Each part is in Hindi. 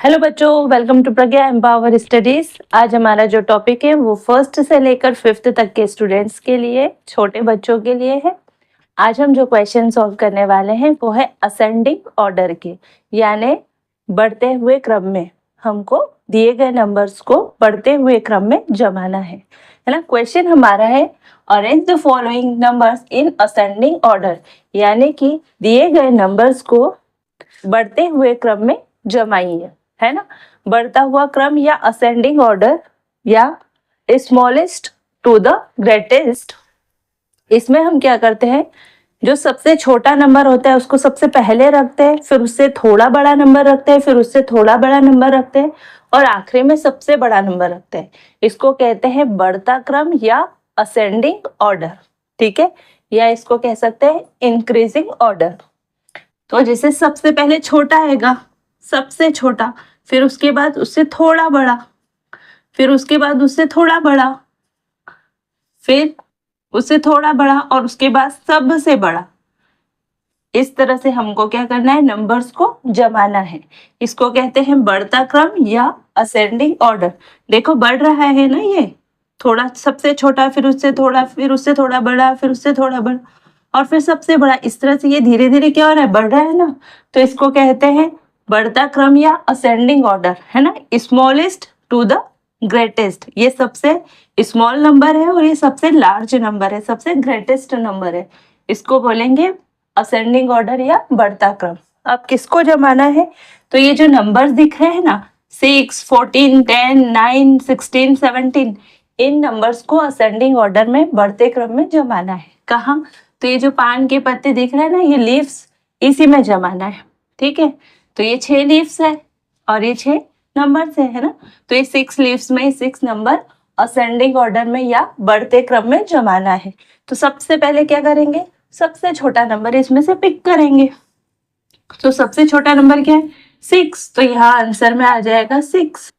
हेलो बच्चों, welcome to Pragya empower studies. आज हमारा जो टॉपिक है वो फर्स्ट से लेकर फिफ्थ तक के स्टूडेंट्स के लिए, छोटे बच्चों के लिए है। आज हम जो क्वेश्चन सॉल्व करने वाले हैं वो है असेंडिंग ऑर्डर के, यानी बढ़ते हुए क्रम में हमको दिए गए नंबर्स को बढ़ते हुए क्रम में जमाना है ना। क्वेश्चन हमारा है arrange the following numbers in ascending order, यानी कि दिए गए नंबर्स को बढ़ते हुए क्रम में जमाइए, है ना। बढ़ता हुआ क्रम या असेंडिंग ऑर्डर या स्मॉलेस्ट टू द ग्रेटेस्ट। इसमें हम क्या करते हैं, जो सबसे छोटा नंबर होता है उसको सबसे पहले रखते हैं, फिर उससे थोड़ा बड़ा नंबर रखते हैं, फिर उससे थोड़ा बड़ा नंबर रखते हैं और आखिरी में सबसे बड़ा नंबर रखते हैं। इसको कहते हैं बढ़ता क्रम या असेंडिंग ऑर्डर, ठीक है। या इसको कह सकते हैं इंक्रीजिंग ऑर्डर। तो जैसे सबसे पहले छोटा आएगा, सबसे छोटा, फिर उसके बाद उससे थोड़ा बड़ा, फिर उसके बाद उससे थोड़ा बड़ा, फिर उससे थोड़ा बड़ा और उसके बाद सबसे बड़ा। इस तरह से हमको क्या करना है, नंबर्स को जमाना है। इसको कहते हैं बढ़ता क्रम या असेंडिंग ऑर्डर। देखो बढ़ रहा है ना, ये थोड़ा सबसे छोटा, फिर उससे थोड़ा, फिर उससे थोड़ा बड़ा, फिर उससे थोड़ा बड़ा और फिर सबसे बड़ा। इस तरह से ये धीरे धीरे क्या हो रहा है, बढ़ रहा है ना। तो इसको कहते हैं बढ़ता क्रम या असेंडिंग ऑर्डर, है ना। स्मॉलेस्ट टू द ग्रेटेस्ट, ये सबसे स्मॉल नंबर है और ये सबसे लार्ज नंबर है, सबसे ग्रेटेस्ट नंबर है। इसको बोलेंगे असेंडिंग ऑर्डर या बढ़ता क्रम। अब किसको जमाना है, तो ये जो नंबर्स दिख रहे हैं ना, 6, 14, 10, 9, 16, 17, इन नंबर्स को असेंडिंग ऑर्डर में बढ़ते क्रम में जमाना है। कहाँ, तो ये जो पान के पत्ते दिख रहे हैं ना, ये लीव्स, इसी में जमाना है, ठीक है। तो ये 6 लीव्स है और ये 6 नंबर है ना। तो ये 6 लीव्स में 6 नंबर असेंडिंग ऑर्डर में या बढ़ते क्रम में जमाना है। तो सबसे पहले क्या करेंगे, सबसे छोटा नंबर इसमें से पिक करेंगे। तो सबसे छोटा नंबर क्या है, 6, तो यहाँ आंसर में आ जाएगा 6,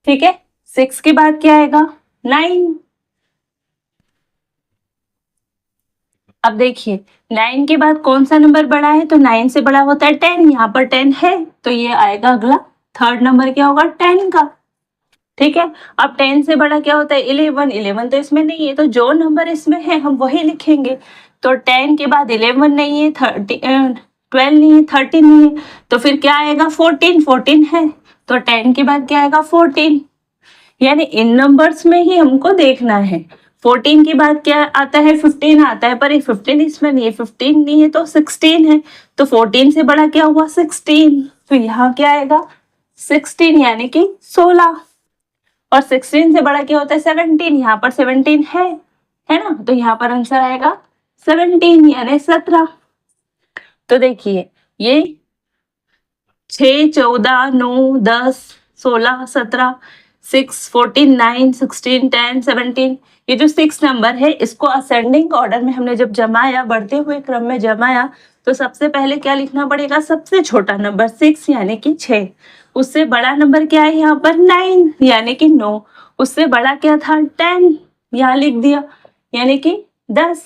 ठीक है। 6 के बाद क्या आएगा, 9। अब देखिए 9 के बाद कौन सा नंबर बड़ा है, तो 9 से बड़ा होता है 10, यहाँ पर 10 है तो ये आएगा अगला थर्ड नंबर क्या होगा, 10 का, ठीक है। अब 10 से बड़ा क्या होता है, 11। 11 तो इसमें नहीं है, तो जो नंबर इसमें है हम वही लिखेंगे। तो 10 के बाद 11 नहीं है, 12 नहीं है, 13 नहीं है, तो फिर क्या आएगा, 14। 14 है तो 10 के बाद क्या आएगा, 14। यानी इन नंबर्स में ही हमको देखना है। 14 के बाद क्या आता है, 15 आता है, पर ये 15 इसमें नहीं है, 15 नहीं है तो 16 है। तो 14 से बड़ा क्या हुआ, 16। तो यहाँ क्या आएगा, 16 यानी कि 16। और 16 से बड़ा क्या होता है, 17। यहाँ पर 17 है ना, तो यहाँ पर आंसर आएगा 17 यानी 17। तो देखिए ये 6, 14, 9, 10, 16, 17, 6, 14, 9, 16, 10, 17, ये जो 6 नंबर है इसको असेंडिंग ऑर्डर में हमने जब जमाया, बढ़ते हुए क्रम में जमाया, तो सबसे पहले क्या लिखना पड़ेगा, सबसे छोटा नंबर 6 यानी कि 6। उससे बड़ा नंबर क्या है यहाँ पर, 9 यानी कि 9। उससे बड़ा क्या था, 10, यहाँ लिख दिया यानी कि 10।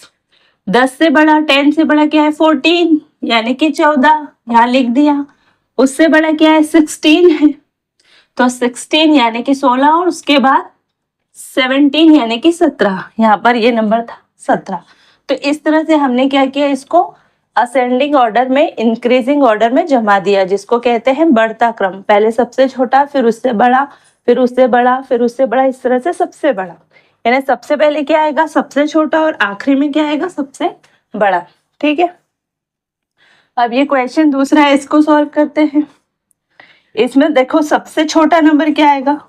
10 से बड़ा, 10 से बड़ा क्या है, 14 यानी कि 14, यहाँ लिख दिया। उससे बड़ा क्या है, 16 है, तो 16 यानी कि 16 और उसके बाद 17 यानी कि 17, यहाँ पर ये नंबर था 17। तो इस तरह से हमने क्या किया, इसको असेंडिंग ऑर्डर में, इंक्रीजिंग ऑर्डर में जमा दिया, जिसको कहते हैं बढ़ता क्रम। पहले सबसे छोटा, फिर उससे बड़ा, फिर उससे बड़ा, फिर उससे बड़ा, इस तरह से सबसे बड़ा। यानी सबसे पहले क्या आएगा, सबसे छोटा, और आखिरी में क्या आएगा, सबसे बड़ा, ठीक है। अब ये क्वेश्चन दूसरा है, इसको सॉल्व करते हैं। इसमें देखो सबसे छोटा नंबर क्या आएगा,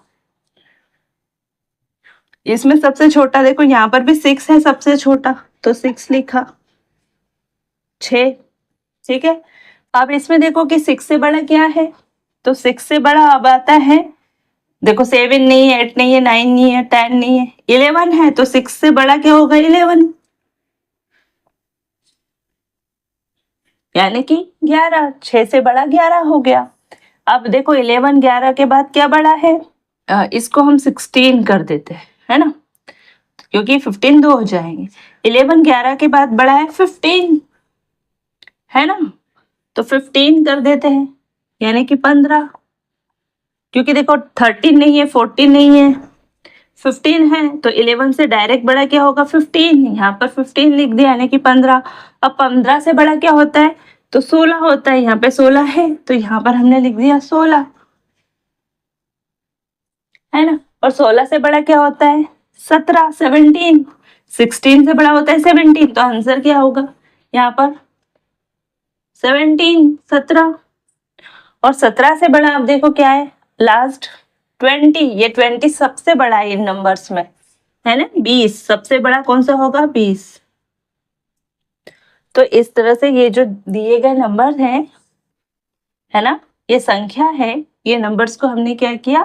इसमें सबसे छोटा देखो, यहाँ पर भी 6 है सबसे छोटा, तो 6 लिखा, 6, ठीक है। अब इसमें देखो कि 6 से बड़ा क्या है, तो 6 से बड़ा अब आता है, देखो 7 नहीं है, 8 नहीं है, 9 नहीं है, 10 नहीं है, 11 है, तो 6 से बड़ा क्या होगा, 11 यानी कि 11। 6 से बड़ा 11 हो गया। अब देखो 11, 11 के बाद क्या बड़ा है, इसको हम 16 कर देते हैं, है ना, क्योंकि 15 दो हो जाएंगे। 11, 11 के बाद बड़ा है 15, है ना, तो 15 कर देते हैं यानी कि 15। क्योंकि देखो 13 नहीं है, 14 नहीं है, 15 है, तो 11 से डायरेक्ट बड़ा क्या होगा 15। यहाँ पर 15 लिख दिया यानी कि 15। अब 15 से बड़ा क्या होता है तो 16 होता है, यहाँ पे 16 है तो यहाँ पर हमने लिख दिया 16, है ना। और 16 से बड़ा क्या होता है 17, 17। 16 से बड़ा होता है 17, तो आंसर क्या होगा यहाँ पर 17, 17। और 17 से बड़ा अब देखो क्या है लास्ट 20। ये 20 सबसे बड़ा है इन नंबर्स में, है ना। 20 सबसे बड़ा कौन सा होगा 20। तो इस तरह से ये जो दिए गए नंबर हैं, है ना, ये संख्या है, ये नंबर्स को हमने क्या किया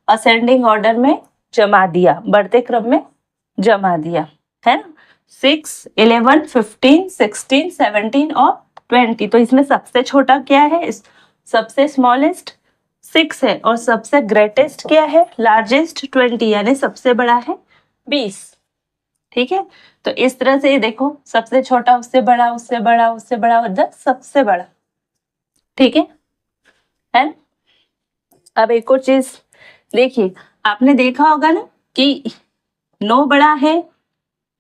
असेंडिंग ऑर्डर में जमा दिया, बढ़ते क्रम में जमा दिया, है ना। 6, 11, 15, 16, 17 और 20। तो इसमें सबसे छोटा क्या है सबसे स्मॉलेस्ट 6 है और सबसे ग्रेटेस्ट क्या है लार्जेस्ट 20, यानी सबसे बड़ा है 20। ठीक है, तो इस तरह से ये देखो सबसे छोटा उससे बड़ा उससे बड़ा उससे बड़ा और सबसे बड़ा। ठीक है ना। अब एक और चीज देखिए, आपने देखा होगा ना कि 9 बड़ा है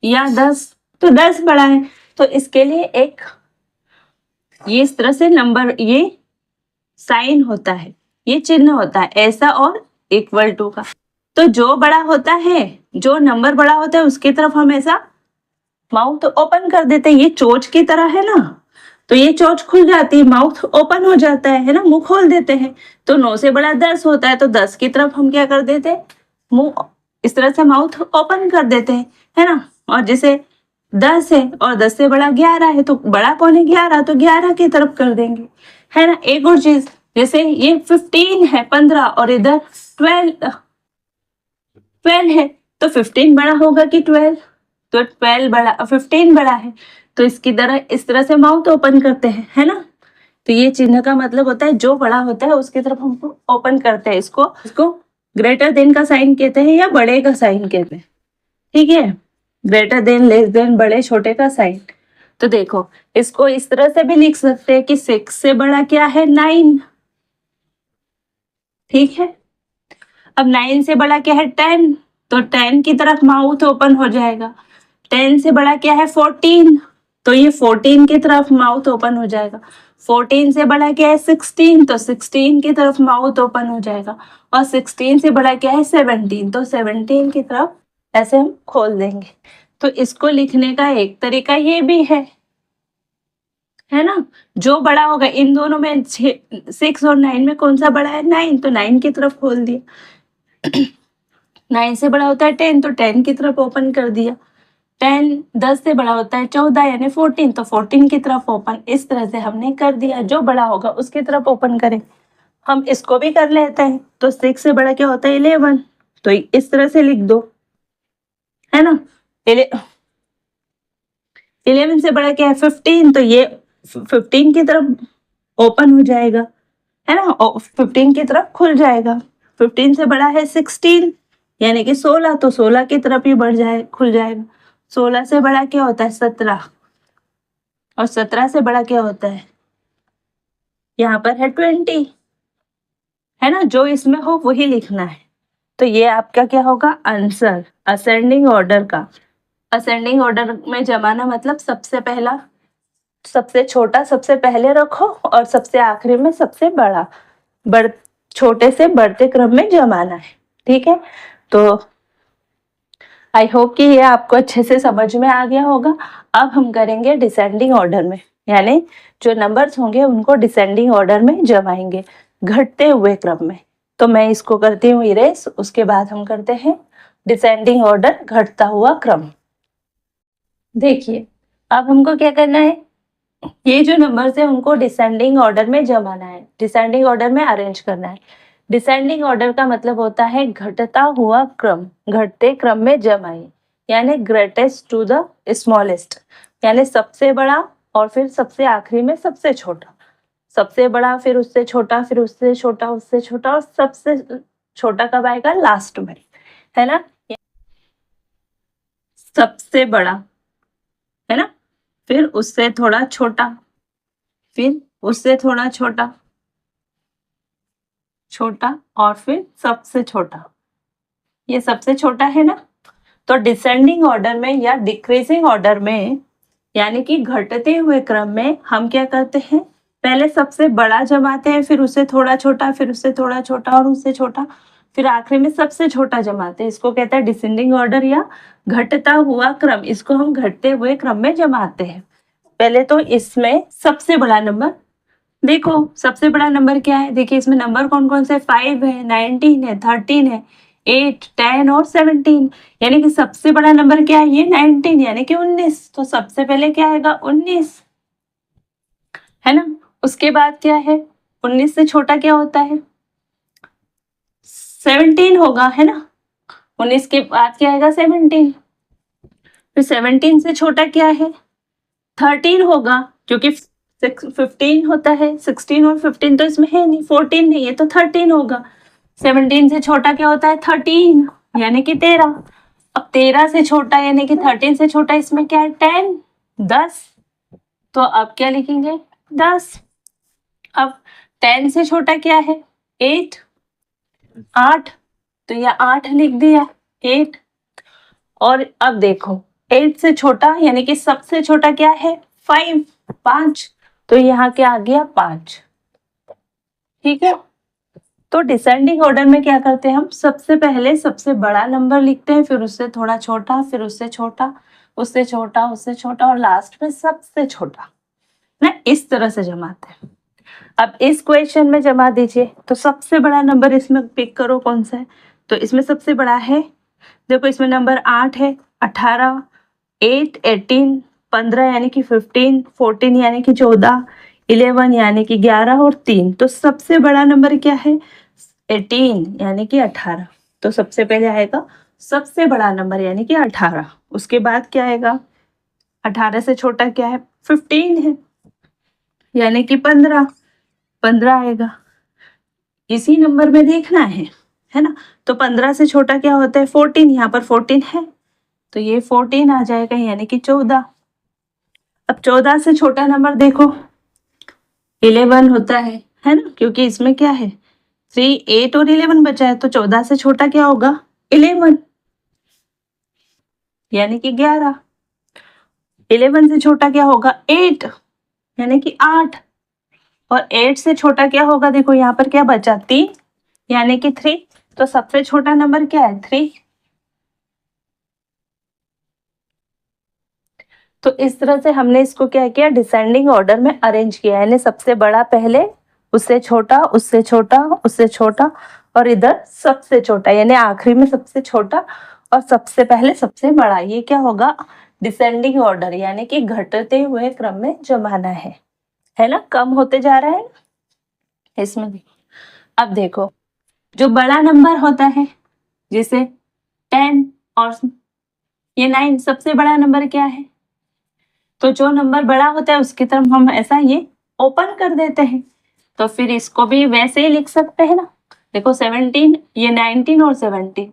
या 10, तो 10 बड़ा है। तो इसके लिए एक ये इस तरह से नंबर ये साइन होता है, ये चिन्ह होता है ऐसा और इक्वल टू का। तो जो बड़ा होता है, जो नंबर बड़ा होता है उसकी तरफ हम ऐसा माउथ ओपन कर देते हैं, ये चोंच की तरह है ना, तो ये चोंच खुल जाती है, माउथ ओपन हो जाता है ना, मुंह खोल देते हैं। तो 9 से बड़ा 10 होता है तो 10 की तरफ हम क्या कर देते हैं मुंह इस तरह से माउथ ओपन कर देते हैं, है ना। और जैसे 10 है और 10 से बड़ा 11 है तो बड़ा कौन है 11, तो 11 की तरफ कर देंगे, है ना। एक और चीज जैसे ये 15 है 15 और इधर 12 है, तो 15 बड़ा होगा कि 12, तो 12 बड़ा 15 बड़ा है, तो इसकी तरह इस तरह से माउथ ओपन करते हैं, है ना। तो ये चिन्ह का मतलब होता है जो बड़ा होता है उसकी तरफ हम ओपन करते हैं, इसको ग्रेटर देन का साइन कहते हैं या बड़े का साइन कहते हैं। ठीक है, ग्रेटर देन लेस देन बड़े छोटे का साइन। तो देखो इसको इस तरह से भी लिख सकते हैं कि 6 से बड़ा क्या है 9। ठीक है, अब 9 से बड़ा क्या है 10, तो 10 की तरफ माउथ ओपन हो जाएगा। 10 से बड़ा क्या है 14, तो ये 14 की तरफ माउथ ओपन हो जाएगा। 14 से बड़ा क्या है 16, तो 16 की तरफ माउथ ओपन हो जाएगा। और 16 से बड़ा क्या है 17, तो 17 की तरफ ऐसे हम खोल देंगे। तो इसको लिखने का एक तरीका ये भी है ना। जो बड़ा होगा इन दोनों में 6 और 9 में कौन सा बड़ा है 9, तो 9 की तरफ खोल दिया। 9 से बड़ा होता है 10, तो 10 की तरफ ओपन कर दिया। 10 से बड़ा होता है 14 यानी 14, तो 14 की तरफ ओपन, इस तरह से हमने कर दिया। जो बड़ा होगा उसकी तरफ ओपन करें। हम इसको भी कर लेते हैं, तो 6 से बड़ा क्या होता है 11, तो इस तरह से लिख दो, है ना। 11 से बड़ा क्या है 15, तो ये 15 की तरफ ओपन हो जाएगा, है ना, 15 की तरफ खुल जाएगा। 15 से बड़ा है 16 यानी कि 16, तो 16 की तरफ ही बढ़ जाए खुल जाएगा। 16 से बड़ा क्या होता है 17, और 17 से बड़ा क्या होता है यहाँ पर है 20, है ना। जो इसमें हो वही लिखना है। तो ये आपका क्या होगा आंसर असेंडिंग ऑर्डर का। असेंडिंग ऑर्डर में जमाना मतलब सबसे पहला सबसे छोटा सबसे पहले रखो और सबसे आखिरी में सबसे बड़ा, बढ़ छोटे से बढ़ते क्रम में जमाना है। ठीक है, तो आई होप कि ये आपको अच्छे से समझ में आ गया होगा। अब हम करेंगे डिसेंडिंग ऑर्डर में, यानी जो नंबर्स होंगे उनको डिसेंडिंग ऑर्डर में जमाएंगे घटते हुए क्रम में। तो मैं इसको करती हूँ इरेज, उसके बाद हम करते हैं डिसेंडिंग ऑर्डर घटता हुआ क्रम। देखिए अब हमको क्या करना है, ये जो नंबर्स है उनको डिसेंडिंग ऑर्डर में जमाना है, डिसेंडिंग ऑर्डर में अरेंज करना है। डिसेंडिंग ऑर्डर का मतलब होता है घटता हुआ क्रम, घटते क्रम में जमाए, यानी ग्रेटेस्ट टू द स्मॉलेस्ट, यानी सबसे बड़ा और फिर सबसे आखिरी में सबसे छोटा, सबसे बड़ा फिर उससे छोटा फिर उससे छोटा उससे छोटा और सबसे छोटा कब आएगा लास्ट में, है ना। सबसे बड़ा, है ना, फिर उससे थोड़ा छोटा, फिर उससे थोड़ा छोटा, छोटा और फिर सबसे छोटा, ये सबसे छोटा है ना। तो डिसेंडिंग ऑर्डर में या डिक्रीजिंग ऑर्डर में, यानी कि घटते हुए क्रम में हम क्या करते हैं, पहले सबसे बड़ा जमाते हैं, फिर उससे थोड़ा छोटा, फिर उससे थोड़ा छोटा और उससे छोटा, फिर आखिरी में सबसे छोटा जमाते हैं। इसको कहते हैं डिसेंडिंग ऑर्डर या घटता हुआ क्रम। इसको हम घटते हुए क्रम में जमाते हैं। पहले तो इसमें सबसे बड़ा नंबर देखो, सबसे बड़ा नंबर क्या है, देखिए इसमें नंबर कौन कौन से, 5 है, 19 है, 13 है, 8, 10 और 17। यानी कि सबसे बड़ा नंबर क्या है, ये 19 यानी कि 19। तो सबसे पहले क्या आएगा, 19, है ना। उसके बाद क्या है, 19 से छोटा क्या होता है, 17 होगा, है ना। 19 के बाद क्या आएगा, 17। फिर 17 से छोटा क्या है, 13 होगा, क्योंकि 15 होता है, 16 और 15 तो इसमें है नहीं, 14 नहीं है तो 13 होगा। 17 से छोटा क्या होता है, 13 यानी कि 13। अब 13 से छोटा यानी कि 13 से छोटा इसमें क्या है, 10, 10। तो अब क्या लिखेंगे, 10। अब 10 से छोटा क्या है, 8, 8। तो यह 8 लिख दिया, 8। और अब देखो 8 से छोटा यानी कि सबसे छोटा क्या है, 5, 5। तो यहाँ क्या आ गया, 5। ठीक है। तो डिसेंडिंग ऑर्डर में क्या करते हैं हम, सबसे पहले सबसे बड़ा नंबर लिखते हैं, फिर उससे थोड़ा छोटा, फिर उससे छोटा, उससे छोटा, उससे छोटा और लास्ट में सबसे छोटा ना, इस तरह से जमाते हैं। अब इस क्वेश्चन में जमा दीजिए, तो सबसे बड़ा नंबर इसमें पिक करो कौन सा है। तो इसमें सबसे बड़ा है, देखो इसमें नंबर 8 है, 18, 8, 18, 15 यानी कि 15, 14 यानी कि 14, 11 यानी कि 11 और 3। तो सबसे बड़ा नंबर क्या है, 18 यानी कि 18। तो सबसे पहले आएगा सबसे बड़ा नंबर यानी कि 18। उसके बाद क्या आएगा, 18 से छोटा क्या है, 15 है यानी कि 15, 15 आएगा। इसी नंबर में देखना है ना। तो 15 से छोटा क्या होता है, 14, यहाँ पर 14 है तो ये 14 आ जाएगा यानी कि 14। अब 14 से छोटा नंबर देखो, 11 होता है ना, क्योंकि इसमें क्या है, 3, 8 और 11 बचा है। तो 14 से छोटा क्या होगा, 11 यानी कि 11। 11 से छोटा क्या होगा, 8 यानी कि 8। और 8 से छोटा क्या होगा, देखो यहाँ पर क्या बचा, 3 यानी कि 3। तो सबसे छोटा नंबर क्या है, 3। तो इस तरह से हमने इसको क्या किया, डिसेंडिंग ऑर्डर में अरेंज किया, यानी सबसे बड़ा पहले, उससे छोटा, उससे छोटा, उससे छोटा और इधर सबसे छोटा, यानी आखिरी में सबसे छोटा और सबसे पहले सबसे बड़ा। ये क्या होगा, डिसेंडिंग ऑर्डर, यानी कि घटते हुए क्रम में जमाना है ना, कम होते जा रहा है इसमें। अब देखो जो बड़ा नंबर होता है, जैसे 10 और ये 9, सबसे बड़ा नंबर क्या है, तो जो नंबर बड़ा होता है उसकी तरफ हम ऐसा ये ओपन कर देते हैं। तो फिर इसको भी वैसे ही लिख सकते हैं ना। देखो 17, ये 19 और 17।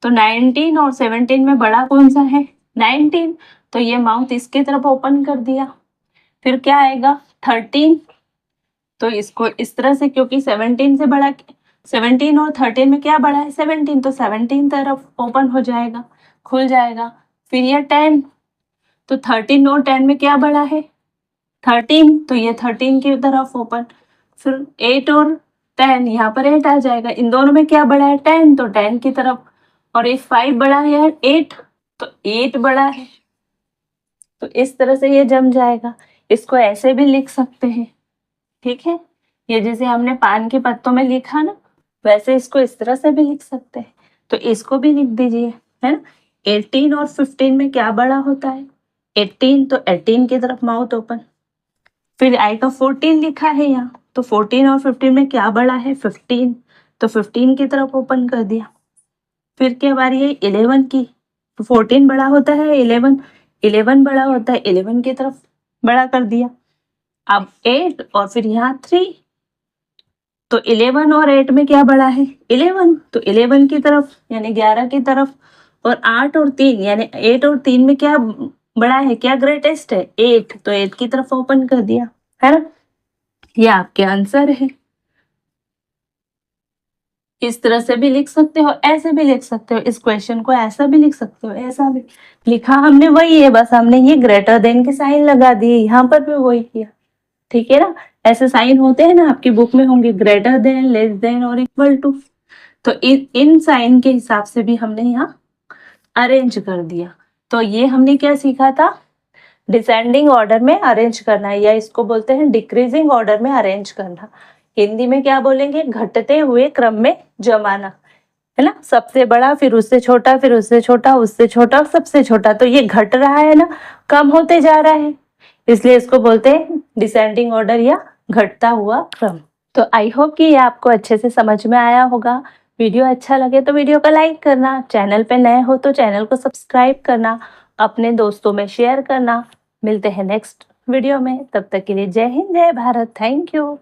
तो 19 और 17 में बड़ा कौन सा है, 19। तो ये माउथ इसके तरफ ओपन कर दिया। फिर क्या आएगा, 13। तो इसको इस तरह से, क्योंकि 17 से बड़ा, 17 और 13 में क्या बड़ा है, 17। तो 17 तरफ ओपन हो जाएगा, खुल जाएगा। फिर ये 10, तो 13 और 10 में क्या बड़ा है, 13। तो ये 13 की तरफ ओपन। फिर 8 और 10, यहाँ पर 8 आ जाएगा। इन दोनों में क्या बड़ा है, 10, तो 10 की तरफ। और एक 5 बड़ा है, 8, तो 8 बड़ा है। तो इस तरह से ये जम जाएगा। इसको ऐसे भी लिख सकते हैं, ठीक है। ये जैसे हमने पान के पत्तों में लिखा ना, वैसे इसको इस तरह से भी लिख सकते हैं। तो इसको भी लिख दीजिए, है ना। 18 और 15 में क्या बड़ा होता है, 18। तो 18 की तरफ माउथ ओपन। फिर आएगा 14 लिखा है यहाँ, तो 14 और 15 में क्या बड़ा है, 15। तो 15 की तरफ ओपन कर दिया। फिर क्या बारी है 11 की, तो 14 बड़ा होता है, 11, 11 बड़ा होता है, 11 की तरफ बड़ा कर दिया। अब 8 और फिर यहाँ 3। तो 11 और 8 में क्या बड़ा है, 11। तो 11 की तरफ यानी 11 की तरफ। और 8 और 3 यानी 8 और 3 में क्या बड़ा है, क्या ग्रेटेस्ट है, 8। तो 8 की तरफ ओपन कर दिया, है ना। ये आपके आंसर है। इस तरह से भी लिख सकते हो, ऐसे भी लिख सकते हो, इस क्वेश्चन को ऐसा भी लिख सकते हो, ऐसा भी। लिखा हमने वही है, बस हमने ये ग्रेटर देन के साइन लगा दिए, यहाँ पर भी वही किया। ठीक है ना, ऐसे साइन होते हैं ना, आपकी बुक में होंगे ग्रेटर देन, लेस देन और इक्वल टू। तो इन साइन के हिसाब से भी हमने यहाँ अरेंज कर दिया। तो ये हमने क्या सीखा था, डिसेंडिंग ऑर्डर में अरेंज करना, या इसको बोलते हैं डिक्रीजिंग ऑर्डर में अरेंज करना। हिंदी में क्या बोलेंगे, घटते हुए क्रम में जमाना, है ना, सबसे बड़ा, फिर उससे छोटा, फिर उससे छोटा, उससे छोटा, सबसे छोटा। तो ये घट रहा है ना, कम होते जा रहा है, इसलिए इसको बोलते हैं डिसेंडिंग ऑर्डर या घटता हुआ क्रम। तो आई होप कि ये आपको अच्छे से समझ में आया होगा। वीडियो अच्छा लगे तो वीडियो को लाइक करना, चैनल पे नए हो तो चैनल को सब्सक्राइब करना, अपने दोस्तों में शेयर करना। मिलते हैं नेक्स्ट वीडियो में, तब तक के लिए जय हिंद, जय भारत, थैंक यू।